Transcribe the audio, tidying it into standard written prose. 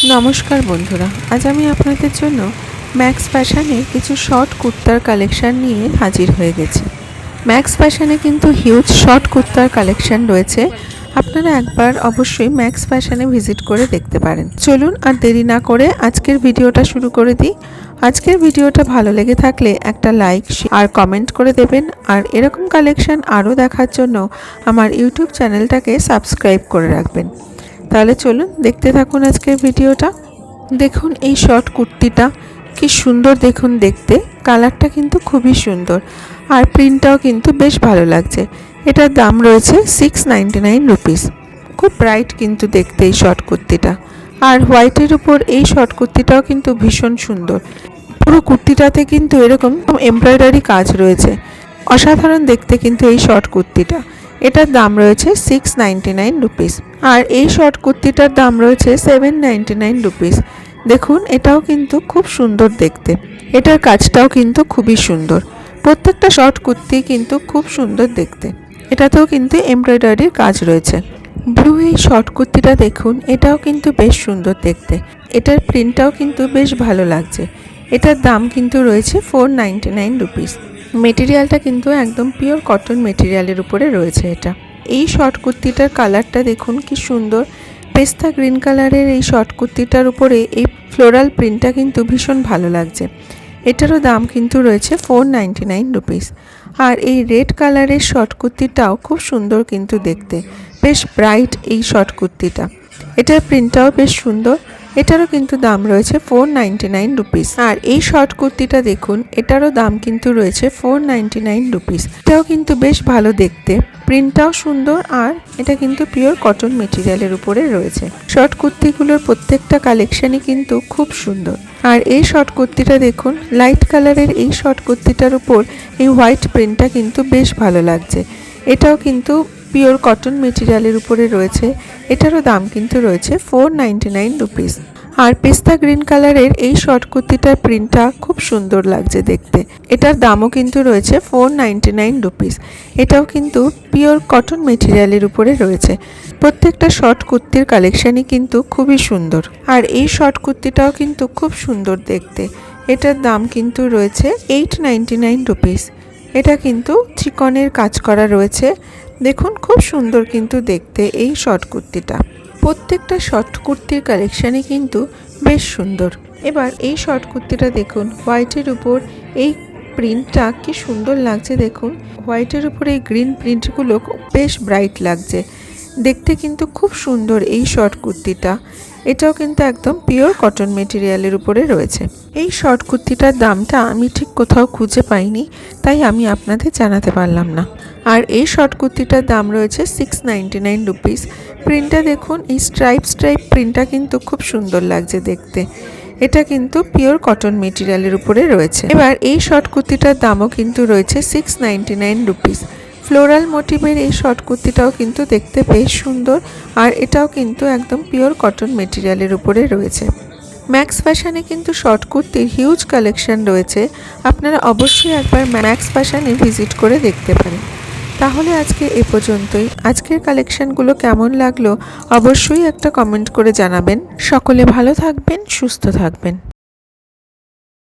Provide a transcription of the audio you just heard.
নমস্কার বন্ধুরা, আজ আমি আপনাদের জন্য ম্যাক্স ফ্যাশনে কিছু শর্ট কুর্তার কালেকশান নিয়ে হাজির হয়ে গেছি। ম্যাক্স ফ্যাশনে কিন্তু হিউজ শর্ট কুর্তার কালেকশান রয়েছে। আপনারা একবার অবশ্যই ম্যাক্স ফ্যাশনে ভিজিট করে দেখতে পারেন। চলুন আর দেরি না করে আজকের ভিডিওটা শুরু করে দিই। আজকের ভিডিওটা ভালো লেগে থাকলে একটা লাইক আর কমেন্ট করে দেবেন, আর এরকম কালেকশান আরও দেখার জন্য আমার ইউটিউব চ্যানেলটাকে সাবস্ক্রাইব করে রাখবেন। তাহলে চলুন দেখতে থাকুন আজকের ভিডিওটা। দেখুন এই শর্ট কুর্তিটা কি সুন্দর, দেখুন দেখতে কালারটা কিন্তু খুবই সুন্দর আর প্রিন্টটাও কিন্তু বেশ ভালো লাগছে। এটার দাম রয়েছে 699 রুপিস। খুব ব্রাইট কিন্তু দেখতে এই শর্ট কুর্তিটা, আর হোয়াইটের উপর এই শর্ট কুর্তিটাও কিন্তু ভীষণ সুন্দর। পুরো কুর্তিটাতে কিন্তু এরকম এমব্রয়ডারি কাজ রয়েছে, অসাধারণ দেখতে কিন্তু এই শর্ট কুর্তিটা। এটার দাম রয়েছে 699 রুপিস, আর এই শর্ট কুর্তিটার দাম রয়েছে 799 রুপিস। দেখুন এটাও কিন্তু খুব সুন্দর দেখতে, এটার কাজটাও কিন্তু খুবই সুন্দর। প্রত্যেকটা শর্ট কুর্তি কিন্তু খুব সুন্দর দেখতে, এটাতেও কিন্তু এমব্রয়ডারির কাজ রয়েছে। ব্লু এই শর্ট কুর্তিটা দেখুন, এটাও কিন্তু বেশ সুন্দর দেখতে, এটার প্রিন্টটাও কিন্তু বেশ ভালো লাগছে। এটার দাম কিন্তু রয়েছে 499 রুপিস। মেটেরিয়ালটা কিন্তু একদম পিওর কটন মেটেরিয়ালের উপরে রয়েছে এটা। এই শর্ট কুর্তিটার কালারটা দেখুন কি সুন্দর, পেস্তা গ্রিন কালারের এই শর্ট কুর্তিটার উপরে এই ফ্লোরাল প্রিন্টটা কিন্তু ভীষণ ভালো লাগছে। এটারও দাম কিন্তু রয়েছে 499 রুপিস। আর এই রেড কালারের শর্ট কুর্তিটাও খুব সুন্দর কিন্তু দেখতে, বেশ ব্রাইট এই শর্ট কুর্তিটা। এটার প্রিন্টটাও বেশ সুন্দর, এটারও কিন্তু দাম রয়েছে 499 রুপিস। আর এই শর্ট কুর্তিটা দেখুন, এটারও দাম কিন্তু রয়েছে 499 রুপিস। এটাও কিন্তু বেশ ভালো দেখতে, প্রিন্টটাও সুন্দর, আর এটা কিন্তু পিওর কটন মেটেরিয়ালের উপরে রয়েছে। শর্ট কুর্তিগুলোর প্রত্যেকটা কালেকশনই কিন্তু খুব সুন্দর। আর এই শর্ট কুর্তিটা দেখুন, লাইট কালারের এই শর্ট কুর্তিটার উপর এই হোয়াইট প্রিন্টটা কিন্তু বেশ ভালো লাগছে। এটাও কিন্তু পিওর কটন মেটেরিয়ালের উপরে রয়েছে। এটারও দাম কিন্তু রয়েছে 499 রুপিস। আর পেস্তা গ্রিন কালারের এই শর্ট কুর্তিটার প্রিন্টটা খুব সুন্দর লাগছে দেখতে, এটার দামও কিন্তু রয়েছে 499 রুপিস। এটাও কিন্তু পিওর কটন মেটেরিয়ালের উপরে রয়েছে। প্রত্যেকটা শর্ট কুর্তির কালেকশানই কিন্তু খুবই সুন্দর। আর এই শর্ট কুর্তিটাও কিন্তু খুব সুন্দর দেখতে, এটার দাম কিন্তু রয়েছে 899 রুপিস। এটা কিন্তু চিকনের কাজ করা রয়েছে, দেখুন খুব সুন্দর কিন্তু দেখতে এই শর্ট কুর্তিটা। প্রত্যেকটা শর্ট কুর্তির কালেকশানই কিন্তু বেশ সুন্দর। এবার এই শর্ট কুর্তিটা দেখুন, হোয়াইটের উপর এই প্রিন্টটা কি সুন্দর লাগছে। দেখুন হোয়াইটের উপর এই গ্রিন প্রিন্টগুলো বেশ ব্রাইট লাগছে দেখতে, কিন্তু খুব সুন্দর এই শর্ট কুর্তিটা। এটাও কিন্তু একদম পিওর কটন মেটেরিয়ালের উপরে রয়েছে। এই শর্ট কুর্তিটার দামটা আমি ঠিক কোথাও খুঁজে পাইনি, তাই আমি আপনাদের জানাতে পারলাম না। আর এই শর্ট কুর্তিটার দাম রয়েছে 699 রুপিস। প্রিন্টটা দেখুন, এই স্ট্রাইপ প্রিন্টটা কিন্তু খুব সুন্দর লাগছে দেখতে। এটা কিন্তু পিওর কটন মেটেরিয়ালের উপরে রয়েছে। এবার এই শর্ট কুর্তিটার দামও কিন্তু রয়েছে 699 রুপিস। ফ্লোরাল মোটিভের এই শর্ট কুর্তিটাও কিন্তু দেখতে বেশ সুন্দর, আর এটাও কিন্তু একদম পিওর কটন মেটেরিয়ালের উপরে রয়েছে। ম্যাক্স ফ্যাশনে কিন্তু শর্ট কুর্তির হিউজ কালেকশন রয়েছে, আপনারা অবশ্যই একবার ম্যাক্স ফ্যাশনে ভিজিট করে দেখতে পারেন। তাহলে আজকে এ পর্যন্তই। আজকের কালেকশনগুলো কেমন লাগলো অবশ্যই একটা কমেন্ট করে জানাবেন। সকলে ভালো থাকবেন, সুস্থ থাকবেন।